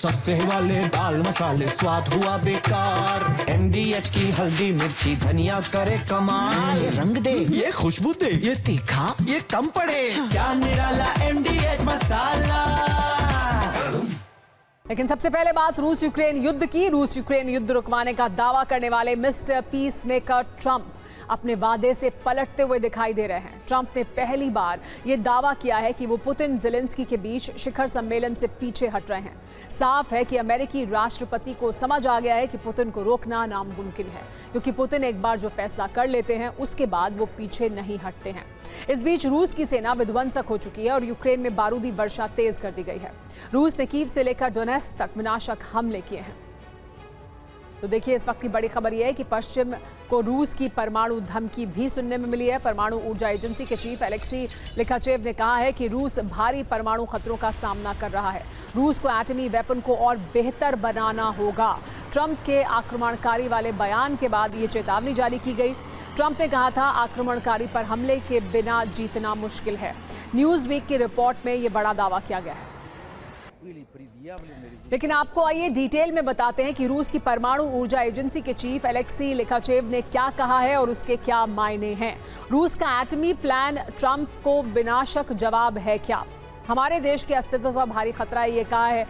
सस्ते वाले दाल मसाले स्वाद हुआ बेकार। MDH की हल्दी मिर्ची धनिया करे कमाल। ये रंग दे, ये खुशबू दे, ये तीखा, ये कम पड़े। क्या निराला MDH मसाला। लेकिन सबसे पहले बात रूस यूक्रेन युद्ध की। रूस यूक्रेन युद्ध रुकवाने का दावा करने वाले मिस्टर पीस मेकर ट्रंप अपने वादे से पलटते हुए दिखाई दे रहे हैं। ट्रंप ने पहली बार यह दावा किया है कि वो पुतिन ज़ेलेंस्की के बीच शिखर सम्मेलन से पीछे हट रहे हैं। साफ है कि अमेरिकी राष्ट्रपति को समझ आ गया है कि पुतिन को रोकना नामुमकिन है, क्योंकि पुतिन एक बार जो फैसला कर लेते हैं उसके बाद वो पीछे नहीं हटते हैं। इस बीच रूस की सेना विध्वंसक हो चुकी है और यूक्रेन में बारूदी वर्षा तेज कर दी गई है। रूस ने कीव से लेकर डोनेत्स्क तक विनाशक हमले किए हैं। तो देखिए, इस वक्त की बड़ी खबर यह है कि पश्चिम को रूस की परमाणु धमकी भी सुनने में मिली है। परमाणु ऊर्जा एजेंसी के चीफ एलेक्सी लिखाचेव ने कहा है कि रूस भारी परमाणु खतरों का सामना कर रहा है। रूस को एटमी वेपन को और बेहतर बनाना होगा। ट्रंप के आक्रमणकारी वाले बयान के बाद ये चेतावनी जारी की गई। ट्रंप ने कहा था, आक्रमणकारी पर हमले के बिना जीतना मुश्किल है। न्यूज़ वीक की रिपोर्ट में ये बड़ा दावा किया गया है। लेकिन आपको आइए डिटेल में बताते हैं कि रूस की परमाणु ऊर्जा एजेंसी के चीफ एलेक्सी लिखाचेव ने क्या कहा है और उसके क्या मायने हैं। रूस का एटमी प्लान ट्रंप को विनाशक जवाब है क्या? हमारे देश के अस्तित्व पर भारी खतरा है, ये कहा है।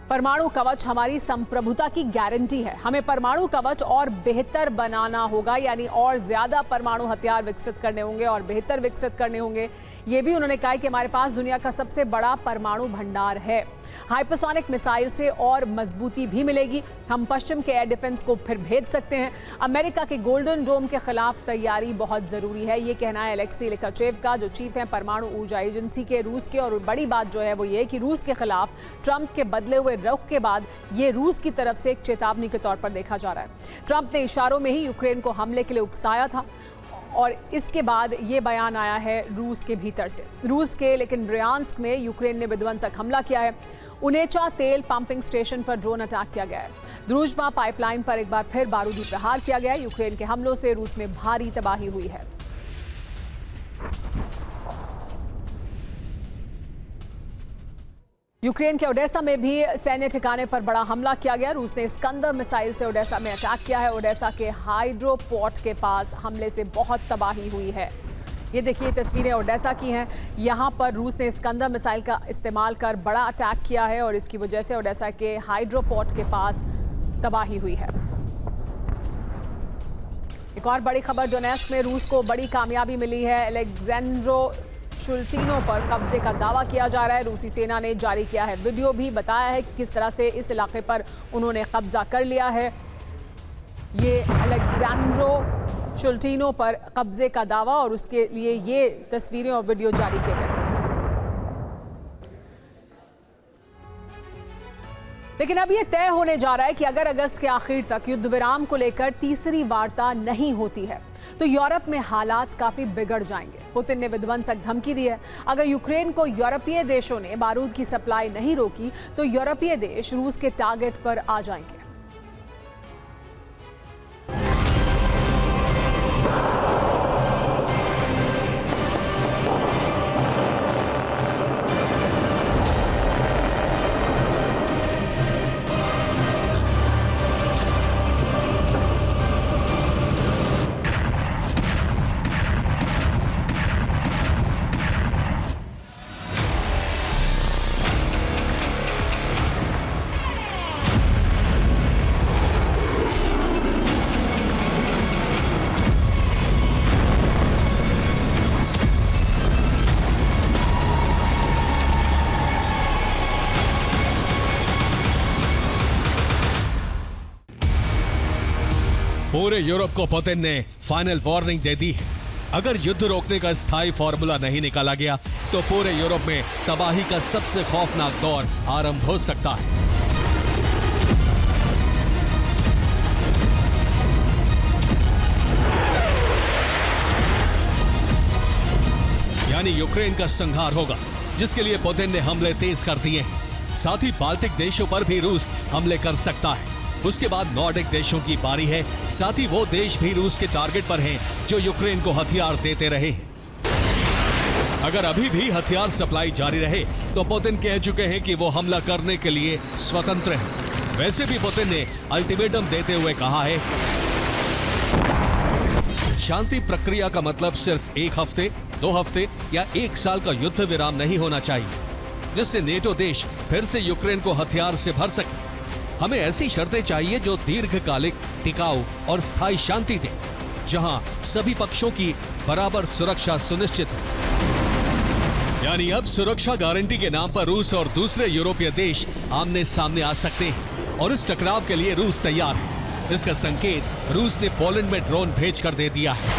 परमाणु कवच हमारी संप्रभुता की गारंटी है। हमें परमाणु कवच और बेहतर बनाना होगा, यानी और ज्यादा परमाणु हथियार विकसित करने होंगे और बेहतर विकसित करने होंगे। ये भी उन्होंने कहा कि हमारे पास दुनिया का सबसे बड़ा परमाणु भंडार है। हाइपरसोनिक मिसाइल से और मजबूती भी मिलेगी। हम पश्चिम के एयर डिफेंस को फिर भेज सकते हैं। अमेरिका के गोल्डन डोम के खिलाफ तैयारी बहुत जरूरी है, ये कहना है एलेक्सी लिखाचेव का, जो चीफ है परमाणु ऊर्जा एजेंसी के रूस के। और बड़ी बात जो है वो ये कि रूस के खिलाफ ट्रंप के बदले हुए रुख के बाद ये रूस की तरफ से एक चेतावनी के तौर पर देखा जा रहा है। ट्रंप ने इशारों में ही यूक्रेन को हमले के लिए उकसाया था और इसके बाद ये बयान आया है रूस के भीतर से। रूस के लेकिन ब्रियांस्क में यूक्रेन ने विध्वंसक हमला किया है। उनेचा तेल पंपिंग स्टेशन पर ड्रोन अटैक किया गया है। द्रूजबा पाइपलाइन पर एक बार फिर बारूदी प्रहार किया गया है। यूक्रेन के हमलों से रूस में भारी तबाही हुई है। यूक्रेन के ओडेसा में भी सैन्य ठिकाने पर बड़ा हमला किया गया। रूस ने स्कंदर मिसाइल से ओडेसा में अटैक किया है। ओडेसा के हाइड्रो पोर्ट के पास हमले से बहुत तबाही हुई है। ये देखिए, तस्वीरें ओडेसा की हैं। यहाँ पर रूस ने स्कंदर मिसाइल का इस्तेमाल कर बड़ा अटैक किया है और इसकी वजह से ओडेसा के हाइड्रो पोर्ट के पास तबाही हुई है। एक और बड़ी खबर, डोनेत्स्क में रूस को बड़ी कामयाबी मिली है। अलेक्जेंड्रो शुल्टिनो पर कब्जे का दावा किया जा रहा है। रूसी सेना ने जारी किया है वीडियो भी, बताया है कि किस तरह से इस इलाके पर उन्होंने कब्जा कर लिया है। ये अलेक्जेंड्रो शुल्टिनो पर कब्जे का दावा और उसके लिए ये तस्वीरें और वीडियो जारी किए गए। लेकिन अब ये तय होने जा रहा है कि अगर अगस्त के आखिर तक युद्ध विराम को लेकर तीसरी वार्ता नहीं होती है तो यूरोप में हालात काफी बिगड़ जाएंगे। पुतिन ने विध्वंसक धमकी दी है। अगर यूक्रेन को यूरोपीय देशों ने बारूद की सप्लाई नहीं रोकी तो यूरोपीय देश रूस के टारगेट पर आ जाएंगे। पूरे यूरोप को पुतिन ने फाइनल वार्निंग दे दी है। अगर युद्ध रोकने का स्थायी फॉर्मूला नहीं निकाला गया तो पूरे यूरोप में तबाही का सबसे खौफनाक दौर आरंभ हो सकता है। यानी यूक्रेन का संहार होगा, जिसके लिए पुतिन ने हमले तेज कर दिए हैं। साथ ही बाल्टिक देशों पर भी रूस हमले कर सकता है। उसके बाद नॉर्डिक देशों की बारी है। साथ ही वो देश भी रूस के टारगेट पर हैं जो यूक्रेन को हथियार देते रहे हैं। अगर अभी भी हथियार सप्लाई जारी रहे तो पुतिन कह चुके हैं कि वो हमला करने के लिए स्वतंत्र हैं। वैसे भी पुतिन ने अल्टीमेटम देते हुए कहा है, शांति प्रक्रिया का मतलब सिर्फ 1 हफ्ते, 2 हफ्ते या 1 साल का युद्ध विराम नहीं होना चाहिए, जिससे नेटो देश फिर से यूक्रेन को हथियार से भर सके। हमें ऐसी शर्तें चाहिए जो दीर्घकालिक, टिकाऊ और स्थायी शांति दें, जहां सभी पक्षों की बराबर सुरक्षा सुनिश्चित हो। यानी अब सुरक्षा गारंटी के नाम पर रूस और दूसरे यूरोपीय देश आमने सामने आ सकते हैं और इस टकराव के लिए रूस तैयार है। इसका संकेत रूस ने पोलैंड में ड्रोन भेजकर दे दिया है।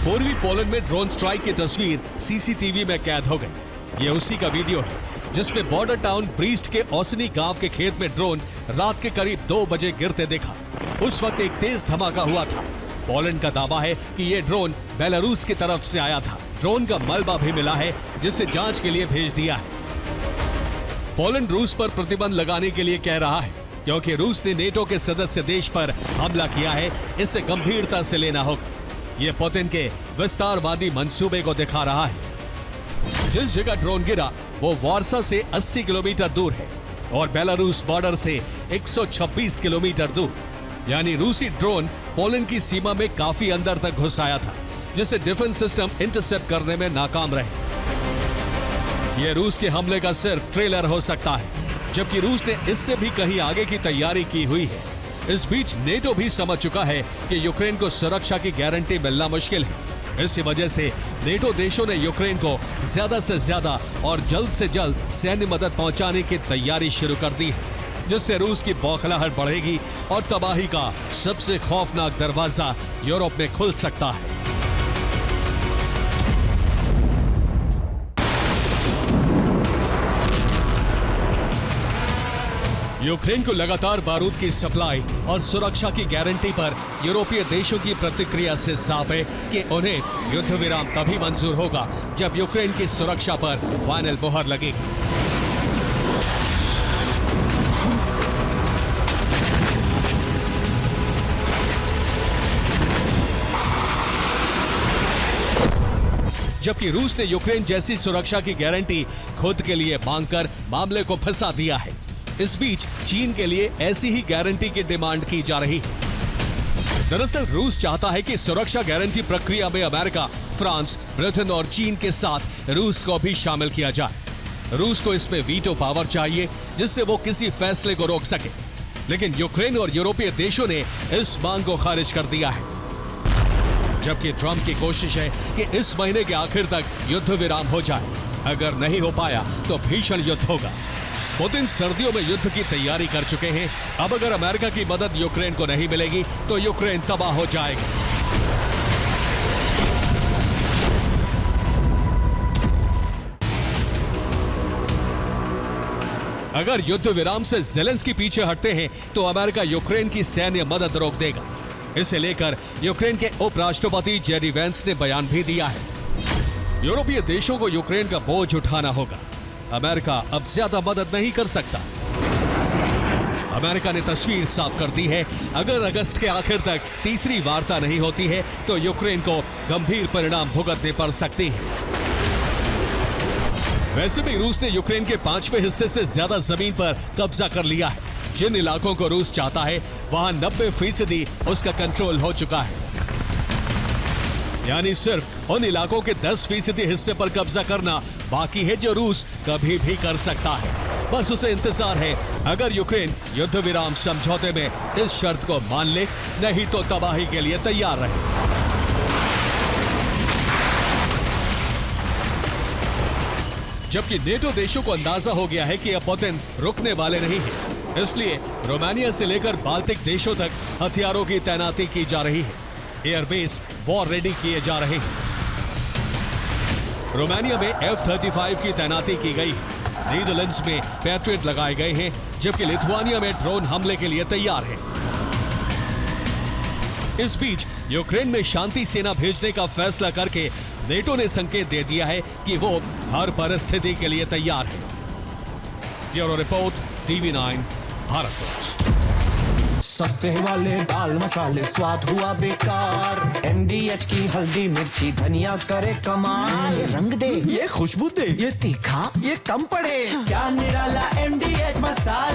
पूर्वी पोलैंड में ड्रोन स्ट्राइक की तस्वीर सीसीटीवी में कैद हो गई। ये उसी का वीडियो है जिसमें बॉर्डर टाउन ब्रीस्ट के ओसनी गांव के खेत में ड्रोन रात के करीब 2 बजे गिरते देखा। उस वक्त एक तेज धमाका हुआ था। पोलैंड का दावा है कि यह ड्रोन बेलारूस की तरफ से आया था। ड्रोन का मलबा भी मिला है जिसे जांच के लिए भेज दिया है। पोलैंड रूस पर प्रतिबंध लगाने के लिए कह रहा है क्योंकि रूस ने नेटो के सदस्य देश पर हमला किया है। इसे गंभीरता से लेना होगा। यह पुतिन के विस्तारवादी मंसूबे को दिखा रहा है। जिस जगह ड्रोन गिरा वो वार्सा से 80 किलोमीटर दूर है और बेलारूस बॉर्डर से 126 किलोमीटर दूर। यानी रूसी ड्रोन पोलैंड की सीमा में काफी अंदर तक घुस आया था, जिसे डिफेंस सिस्टम इंटरसेप्ट करने में नाकाम रहे। यह रूस के हमले का सिर्फ ट्रेलर हो सकता है, जबकि रूस ने इससे भी कहीं आगे की तैयारी की हुई है। इस बीच नेटो भी समझ चुका है कि यूक्रेन को सुरक्षा की गारंटी मिलना मुश्किल है। इसी वजह से नेटो देशों ने यूक्रेन को ज्यादा से ज्यादा और जल्द से जल्द सैन्य मदद पहुंचाने की तैयारी शुरू कर दी है, जिससे रूस की बौखलाहट बढ़ेगी और तबाही का सबसे खौफनाक दरवाजा यूरोप में खुल सकता है। यूक्रेन को लगातार बारूद की सप्लाई और सुरक्षा की गारंटी पर यूरोपीय देशों की प्रतिक्रिया से साफ है कि उन्हें युद्ध विराम तभी मंजूर होगा जब यूक्रेन की सुरक्षा पर फाइनल मोहर लगेगी। जबकि रूस ने यूक्रेन जैसी सुरक्षा की गारंटी खुद के लिए मांगकर मामले को फंसा दिया है। इस बीच चीन के लिए ऐसी ही गारंटी की डिमांड की जा रही है। दरअसल रूस चाहता है कि सुरक्षा गारंटी प्रक्रिया में अमेरिका, फ्रांस, ब्रिटेन और चीन के साथ रूस को भी शामिल किया जाए। रूस को इसमें वीटो पावर चाहिए जिससे वो किसी फैसले को रोक सके, लेकिन यूक्रेन और यूरोपीय देशों ने इस मांग को खारिज कर दिया है। जबकि ट्रंप की कोशिश है कि इस महीने के आखिर तक युद्ध विराम हो जाए। अगर नहीं हो पाया तो भीषण युद्ध होगा। पुतिन सर्दियों में युद्ध की तैयारी कर चुके हैं। अब अगर अमेरिका की मदद यूक्रेन को नहीं मिलेगी तो यूक्रेन तबाह हो जाएगा। अगर युद्ध विराम से ज़ेलेंस्की पीछे हटते हैं तो अमेरिका यूक्रेन की सैन्य मदद रोक देगा। इसे लेकर यूक्रेन के उपराष्ट्रपति जेडी वेंस ने बयान भी दिया है। यूरोपीय देशों को यूक्रेन का बोझ उठाना होगा। अमेरिका अब ज्यादा मदद नहीं कर सकता। अमेरिका ने तस्वीर साफ कर दी है। अगर अगस्त के आखिर तक तीसरी वार्ता नहीं होती है तो यूक्रेन को गंभीर परिणाम भुगतने पड़ सकते हैं। वैसे भी रूस ने यूक्रेन के 5वें हिस्से से ज्यादा जमीन पर कब्जा कर लिया है। जिन इलाकों को रूस चाहता है वहां 90% उसका कंट्रोल हो चुका है। यानी सिर्फ उन इलाकों के 10% हिस्से पर कब्जा करना बाकी है जो रूस कभी भी कर सकता है। बस उसे इंतजार है। अगर यूक्रेन युद्ध विराम समझौते में इस शर्त को मान ले, नहीं तो तबाही के लिए तैयार रहे। जबकि नेटो देशों को अंदाजा हो गया है कि अब पुतिन रुकने वाले नहीं है, इसलिए रोमानिया से लेकर बाल्टिक देशों तक हथियारों की तैनाती की जा रही है। एयरबेस वॉर रेडी किए जा रहे हैं। रोमानिया में F-35 की तैनाती की गई है। नीदरलैंड्स में पैट्रियट लगाए गए हैं, जबकि लिथुआनिया में ड्रोन हमले के लिए तैयार है। इस बीच यूक्रेन में शांति सेना भेजने का फैसला करके नेटो ने संकेत दे दिया है कि वो हर परिस्थिति के लिए तैयार है। Bureau report, TV9, Bharat. सस्ते वाले दाल मसाले स्वाद हुआ बेकार। MDH की हल्दी मिर्ची धनिया करे कमाल। ये रंग दे, ये खुशबू दे, ये तीखा, ये कम पड़े। क्या निराला MDH मसाला।